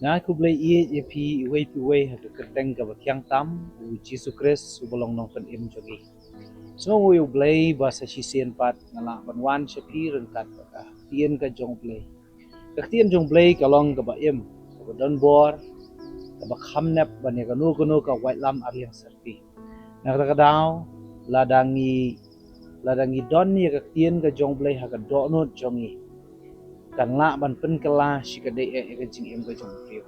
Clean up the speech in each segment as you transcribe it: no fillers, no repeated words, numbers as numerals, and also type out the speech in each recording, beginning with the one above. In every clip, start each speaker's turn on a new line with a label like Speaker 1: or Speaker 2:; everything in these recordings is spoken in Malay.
Speaker 1: Nga ku blai ie ye pi wei ha kerteng ka bakyang tam u Jesu Christ u bolong nong pen im jogi. So u blai ba sa si sien pat ngala banwan sa pi ren kat ka tien ka jong blai. Ka tien jong blai ka long ka ba im ka ba don bor ka ba kham nep ba ne ka nu ka white lam ariang serti. Na ka daw ladangi don ni ka tien ka jong blai ha ka do no jongi. Kan la ban pen kala si ka dei e ka jing im ka jong blai.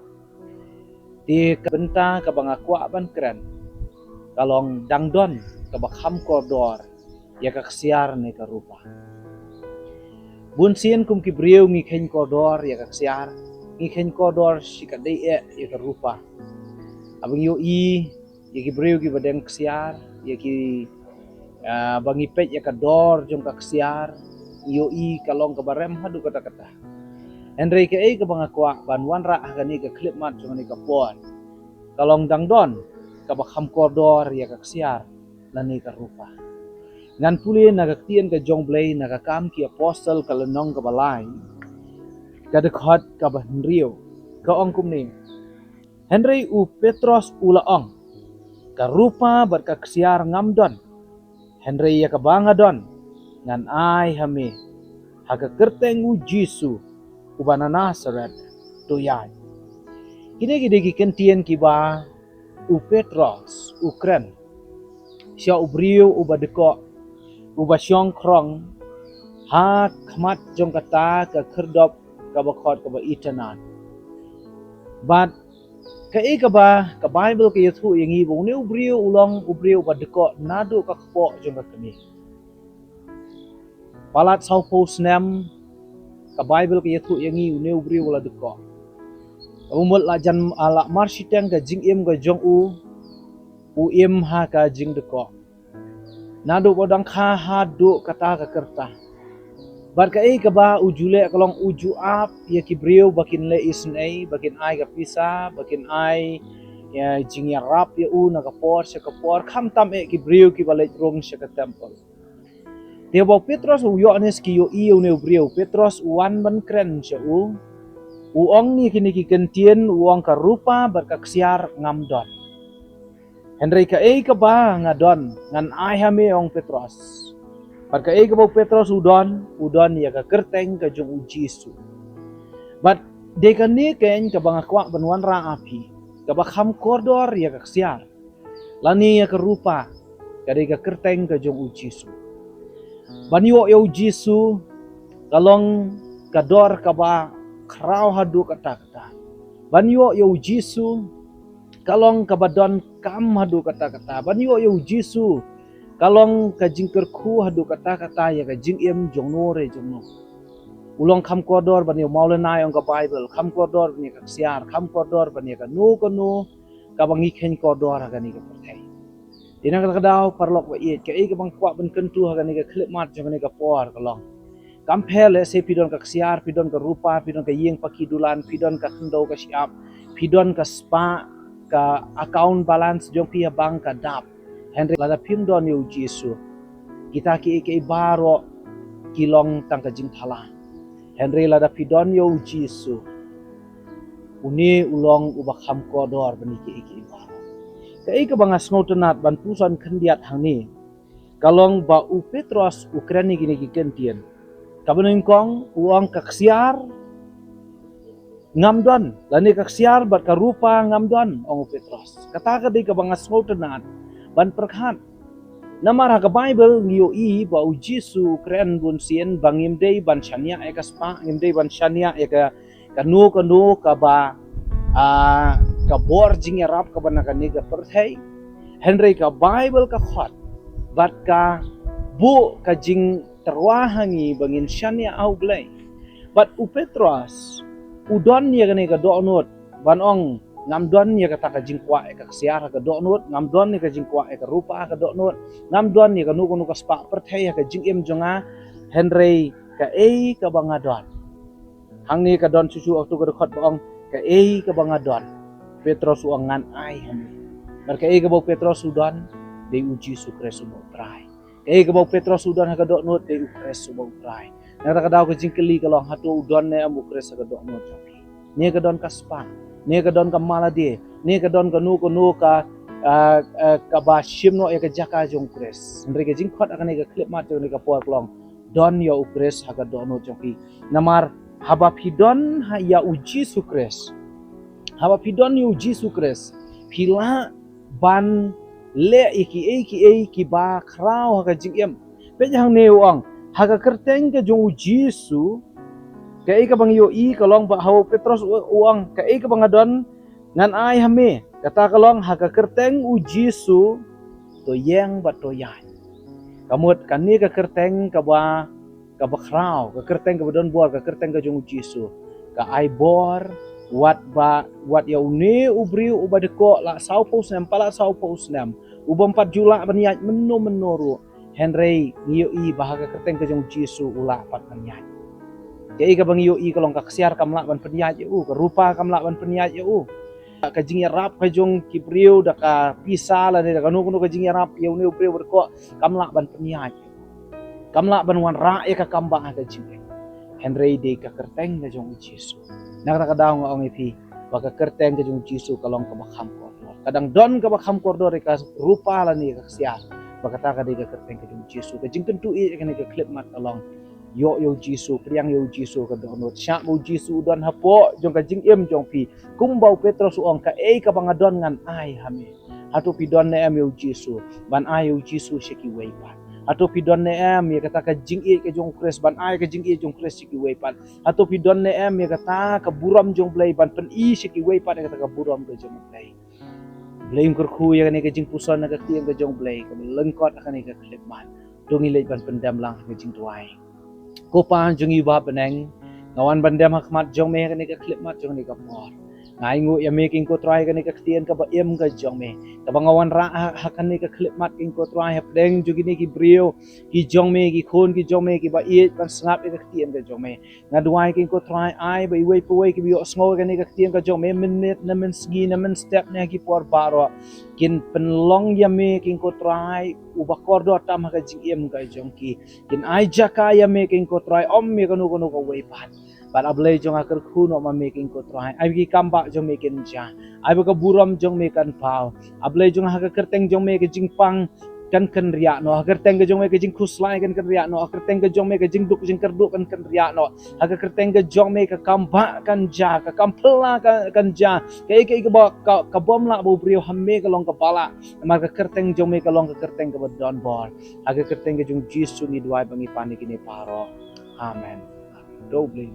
Speaker 1: Di benta ka banga kwa ban kren kalong dangdon ka bakham koridor ya ka ksiar ne ka rupa bun sien kum ki brieu ngi khen koridor ya ka ksiar ngi khen koridor si ka dei e ya ka rupa abang yo i ya ki brieu ki badeng ksiar ya ki bangi pet ya ka dor jong ka ksiar yo i kalong ka barem hadu kata kata Henry ke ka banga kwa ban wan ra ka ni ka clip mat jong ni ka pon kalong dangdon ka bakham koridor ya ka ksiar lani ka rupa ngan puli nagaktian ka jong blay nakakam ki apostle ka lenong ka balay ka dekhot ka bahnrio ka ong kumni Henry u Petros ulaong ka rupa bar ka ksiar ngamdon Henry ya ka bangadon ngan ai hami haga kerteng u Jisu ubana Nazaret doyan kini ki kentien ki ba u Petros u kren siya ubrio uba deko uba syong krong ha khmat jong kata ka kherdop ka bakhot ka ba itanan but ka ba ka Bible ka yathu yangi bong ne ubrio ulong ubrio uba deko nado ka kpo jong ka kami palat saupo snem ka Bible ka yathu yangi ne ubrio ula deko umul la jan ala marsiteng ka jing im ka jong u im ha ka jing deko nado bodang kha hadu kata ka kerta bar ka ba ujule kalong uju ap ya kibriu bakin le isnei bakin ai ka pisa bakin ai ya jing ya rap ya na ka por kham tam kibriu ki bale rong sa ka temple dia bo Petros u yo anes ki yo i ne briu Petros wan ban kren sa u ong ni kini ki kentien uong ka rupa bar ka ksiar ngamdon Henry ka ba ngadon ngan ai hame ong Petros. Pagka ka ba Petros udon ya ka kerteng ka jong Jisu. But de ka ni ken ka banga kwa banwan ra api. Ka ba kham koridor ya ka ksiar. Lani ya ka rupa ka de ka kerteng ka jong Jisu. Banyo yo Jisu kalong kador ka ba kraw hadu kata-kata. Banyo yo Jisu kalong kabadon kam hadu kata-kata banyo yo Jisu kalong kajingker ku hadu kata-kata ya kajing im jongnore jongno ulong kam kodor banyo maulana ong ka Bible kam kodor banyo ka siar kam kodor banyo ka nu kono kabangi khen kodor agani ka perthai dina ka daw parlok wa iet ka bang kwa ban kentu agani ka klip mat jongani ka por kalong kam phele se pidon ka siar pidon ka rupa pidon ka yeng pakidulan pidon ka khndo ka siap pidon ka spa ka account balance jong pia bank ka dap Henry lada pimdon yu Jisu kita ki baro kilong tang ka jing thala Henry lada pidon yu Jisu uni ulong uba kham kodor bani ki baro ka bangas ngotenat ban pusan khendiat hangni kalong ba u Petros Ukraini gini ki kentien kabeneng kong uang kaksiar ngamdon lani kaksiar bat karupa ngamdon ong Petros kata ka di ka bangas ngotenat ban perkhat namar ka Bible ngiyo i ba u Jisu kren bun sien bangim dei ban shania e ka spa ngim dei ban shania e ka kanu ka ba ka bor jing rap ka bana ka ni ka perthai Henry ka Bible ka khot bat ka bu ka jing terwahangi bangin shania au blai bat u Petros udon ya kene ka donut banong ngamdon ya kata ka jingkwa ka siar ka donut ngamdon ya ka jingkwa ka rupa ka donut ngamdon ya ka nuku ka spa perthai ka jingim jonga Henry ka ka bangadon hangni ka don susu waktu ka khot bong ka ka bangadon Petros uang ngan ai hami bar ka ka bau Petros udon de uji su Kristus bau trai ka bau Petros udon ka donut de Kristus bau trai nang ka daw ka jingkeli kalong hatu udon ne amu Kristus ka donut joki ni ka don ka spa ne ka don ka maladi ne ka don ka nu ka ka ba shimno e ka jaka jong kres ndre ka jing khot akan ka klip mat jong ka por klong don ya ukres haga dono jong pi namar haba pidon ha ya uji sukres haba pidon ya uji sukres pila ban le iki ba krau haga jing em pe jang ne wang haga kerteng ka jong uji su ka ka bang yo I kalong ba hawo Petros uang ka ka bang adon ngan ai hame kata kalong haga kerteng uji su to yang ba to yan kamut kani ka kerteng ka ba krau ka kerteng ka don bor ka kerteng ka jong uji su ka ai bor wat ya une ubri ubadeko la sau pos nem pala sau pos nem ubam 4 jula baniat menoru Henry ngiyo I bahaga kerteng ka jong uji su ula pat baniat Kaya ka bang iyo I kalong kaksiar kamla ban peniat ya ka rupa kamla ban peniat ya ka jing yarap ka jong kibriu da ka pisa la da ka nuno ka jing yarap ya uni ubriu berko kamla ban peniat kamla ban wan ra ya ka kamba ka jing Henry de ka kerteng ka jong Jisu nak ka daw nga ong ipi baka kerteng ka jong Jisu kalong ka bakham koridor kadang don ka bakham koridor ka rupa la ni ka kaksiar baka ta ka de ka kerteng ka jong Jisu ka jing kentu I ka ni ka klip mat kalong yo Jisu priang yo Jisu ka donot sya mo Jisu don hapo jong ka jing em jong pi kumbau Petrus uang ka ka bangadon ngan ai hame hatu pi don ne em yo Jisu ban ai yo Jisu shiki weipan hatu pi don ne em ya kata ka jing ka jong kres ban ai ka jing jong kres shiki weipan hatu pi don ne em ya kata ka buram jong blai ban pen I shiki weipan ya kata ka buram ka jong blai blai kurku ya ka jing puson ka tiang ka jong blai ka lengkot akan ka klipman dongi lej ban pendam lang ka jing tuai Kopan jong iba beneng ngawan bandam hakmat jong me ka klip mat jong ni ka por ngai ngu ya making ko try ka tien ka ba em ka jong me ka bangawan ra hakan ka klip mat king ko try hap deng jogi ni ki brio ki jong me ki khon ki jong me ki ba I ban snap ka tien ka jong me ngadwai king ko try ai ba iwei po ki bio sngo ka tien ka jong me minute na min sgi na min step na ki por baro kin penlong ya me king ko try uba kordo tam ka jing em ka jong ki kin ai jaka ya making ko try om me kanu ka way pan but ablay jong akar kuno ma making ko try ai ki kamba jong making ja ai ba ka buram jong making pau ablay jong haka kerteng jong me ka jing pang kan ria no agar teng ka jong me ka jing kuslai kan ria no agar teng ka jong me ka jing duk jing kerduk kan ria no agar kerteng ka jong me ka kamba kan ja ka kampela kan ja ka ba ka bom la bo brio hamme ka long ka pala mar ka kerteng jong me ka long ka kerteng ka don bor agar kerteng ka jong Jisu ni duai bangi panik ini paro amen doble